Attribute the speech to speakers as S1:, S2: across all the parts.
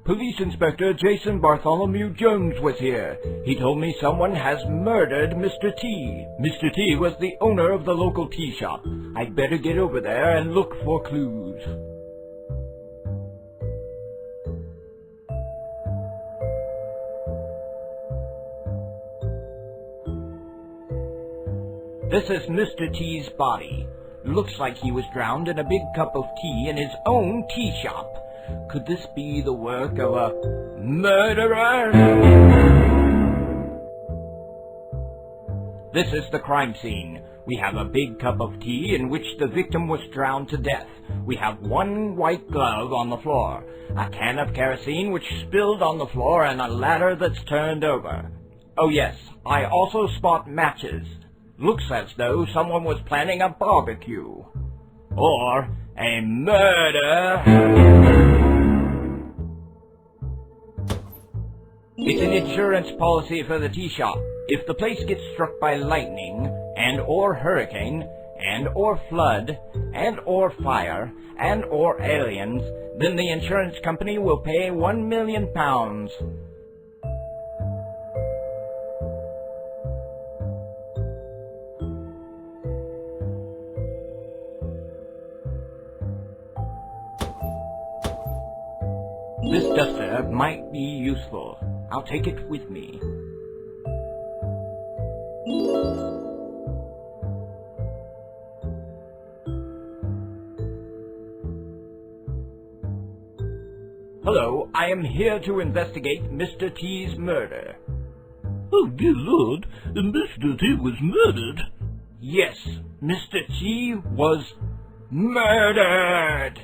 S1: Police Inspector Jason Bartholomew Jones was here. He told me someone has murdered Mr. T. Mr. T was the owner of the local tea shop. I'd better get over there and look for clues. This is Mr. T's body. Looks like he was drowned in a big cup of tea in his own tea shop. Could this be the work of a murderer? This is the crime scene. We have a big cup of tea in which the victim was drowned to death. We have one white glove on the floor, a can of kerosene which spilled on the floor, and a ladder that's turned over. Oh yes, I also spot matches. Looks as though someone was planning a barbecue. Or a murder. It's an insurance policy for the tea shop. If the place gets struck by lightning, and or hurricane, and or flood, and or fire, and or aliens, then the insurance company will pay £1 million. This duster might be useful. I'll take it with me. Hello, I am here to investigate Mr. T's murder.
S2: Oh, dear Lord, Mr. T was murdered.
S1: Yes, Mr. T was murdered!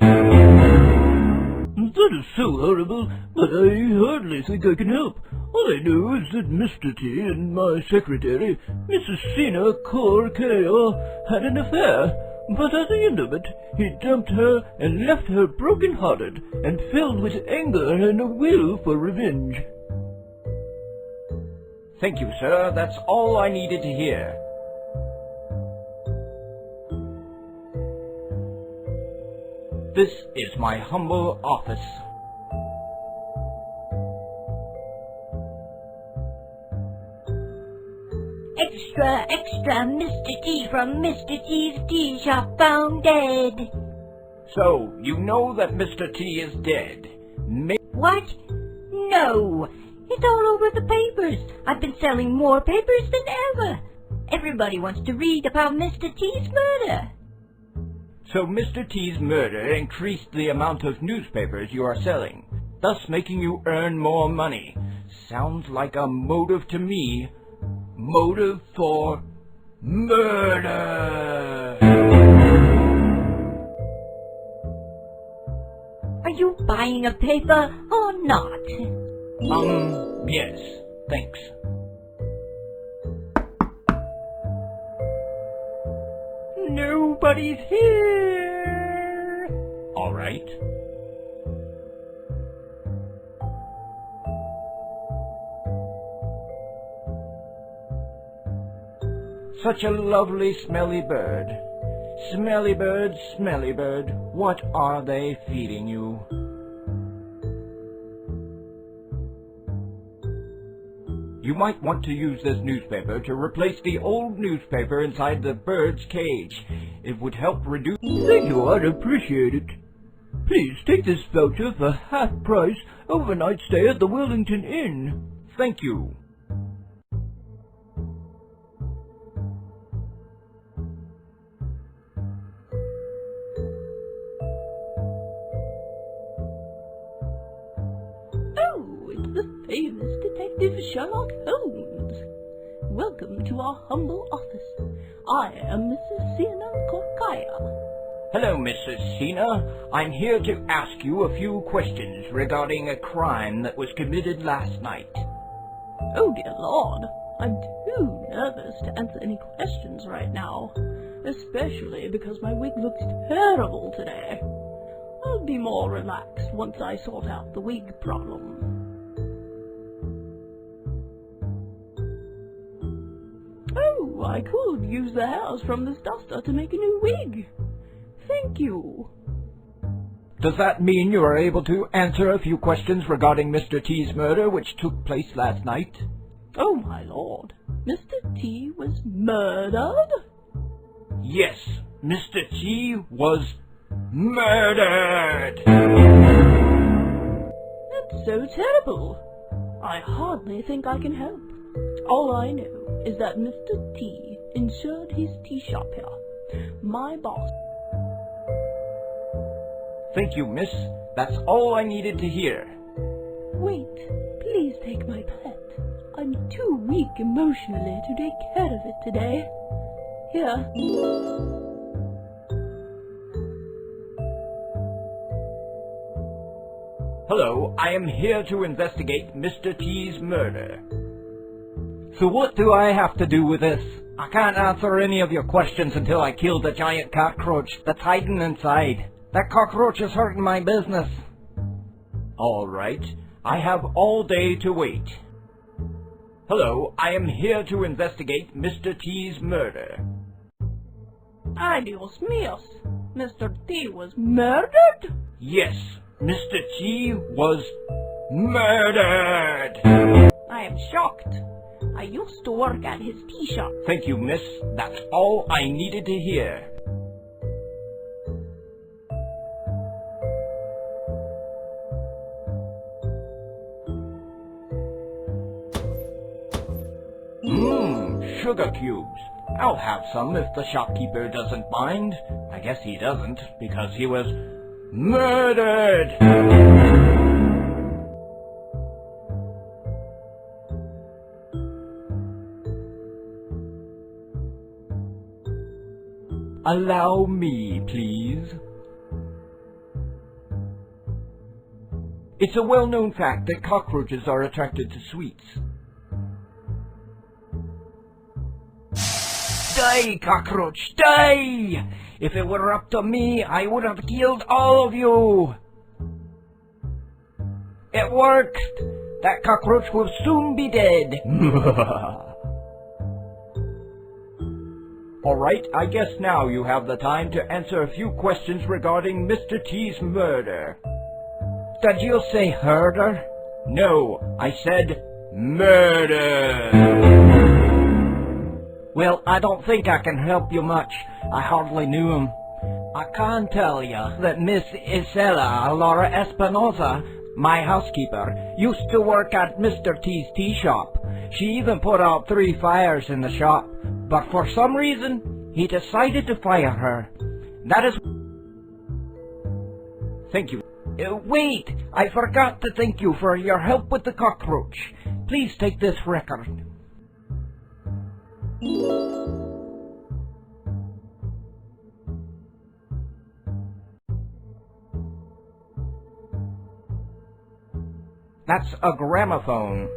S2: That is so horrible, but I hardly think I can help. All I know is that Mr. T and my secretary, Mrs. Sina Corkeo, had an affair, but at the end of it, he dumped her and left her broken-hearted and filled with anger and a will for revenge.
S1: Thank you, sir. That's all I needed to hear. This is my humble office.
S3: Extra, extra, Mr. T from Mr. T's tea shop found dead.
S1: So, you know that Mr. T is dead.
S3: What? No. It's all over the papers. I've been selling more papers than ever. Everybody wants to read about Mr. T's murder.
S1: So Mr. T's murder increased the amount of newspapers you are selling, thus making you earn more money. Sounds like a motive to me. Motive for murder!
S3: Are you buying a paper or not?
S1: Yes, thanks. Nobody's here. All right. Such a lovely smelly bird. Smelly bird, what are they feeding you? You might want to use this newspaper to replace the old newspaper inside the bird's cage. It would help reduce...
S2: Thank you, I'd appreciate it. Please take this voucher for half price overnight stay at the Wellington Inn.
S1: Thank you.
S4: Oh, it's the famous Detective Sherlock Holmes. Welcome to our humble office. I am Mrs. Sina Korkaya.
S1: Hello, Mrs. Sina. I'm here to ask you a few questions regarding a crime that was committed last night.
S4: Oh, dear Lord. I'm too nervous to answer any questions right now, especially because my wig looks terrible today. I'll be more relaxed once I sort out the wig problem. Oh, I could use the hairs from this duster to make a new wig. Thank you.
S1: Does that mean you are able to answer a few questions regarding Mr. T's murder, which took place last night?
S4: Oh, my lord. Mr. T was murdered?
S1: Yes, Mr. T was murdered!
S4: That's so terrible. I hardly think I can help. All I know is that Mr. T insured his tea shop here. My boss.
S1: Thank you, miss. That's all I needed to hear.
S4: Wait, please take my pet. I'm too weak emotionally to take care of it today. Here.
S1: Hello, I am here to investigate Mr. T's murder. So what do I have to do with this? I can't answer any of your questions until I kill the giant cockroach that's hiding inside. That cockroach is hurting my business. All right, I have all day to wait. Hello, I am here to investigate Mr. T's murder.
S4: Adios míos. Mr. T was murdered?
S1: Yes, Mr. T was murdered!
S4: I am shocked. I used to work at his tea shop.
S1: Thank you, miss. That's all I needed to hear. Sugar cubes. I'll have some if the shopkeeper doesn't mind. I guess he doesn't, because he was murdered! Allow me, please. It's a well-known fact that cockroaches are attracted to sweets. Die, cockroach, die! If it were up to me, I would have killed all of you! It worked! That cockroach will soon be dead! Alright, I guess now you have the time to answer a few questions regarding Mr. T's murder. Did you say herder? No, I said murder! Well, I don't think I can help you much. I hardly knew him. I can tell you that Miss Isela Laura Espinosa, my housekeeper, used to work at Mr. T's tea shop. She even put out 3 fires in the shop. But for some reason, he decided to fire her. That is... Thank you. Wait! I forgot to thank you for your help with the cockroach. Please take this record. That's a gramophone.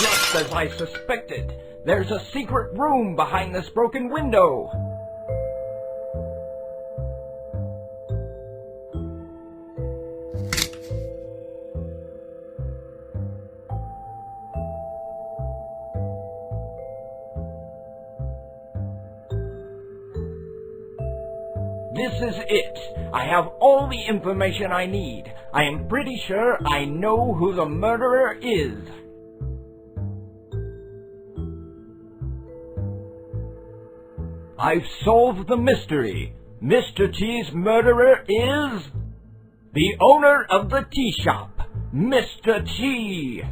S1: Just as I suspected, there's a secret room behind this broken window. This is it. I have all the information I need. I am pretty sure I know who the murderer is. I've solved the mystery. Mr. T's murderer is the owner of the tea shop, Mr. T.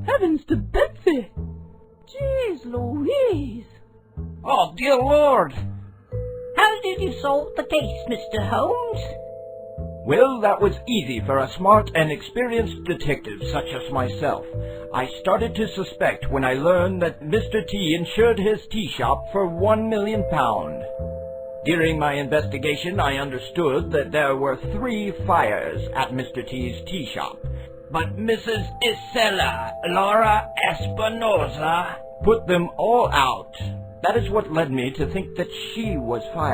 S4: Heavens to Betsy! Jeez Louise!
S1: Oh, dear Lord!
S3: How did you solve the case, Mr. Holmes?
S1: Well, that was easy for a smart and experienced detective such as myself. I started to suspect when I learned that Mr. T insured his tea shop for £1 million. During my investigation, I understood that there were 3 fires at Mr. T's tea shop. But Mrs. Isela Laura Espinosa put them all out. That is what led me to think that she was fired.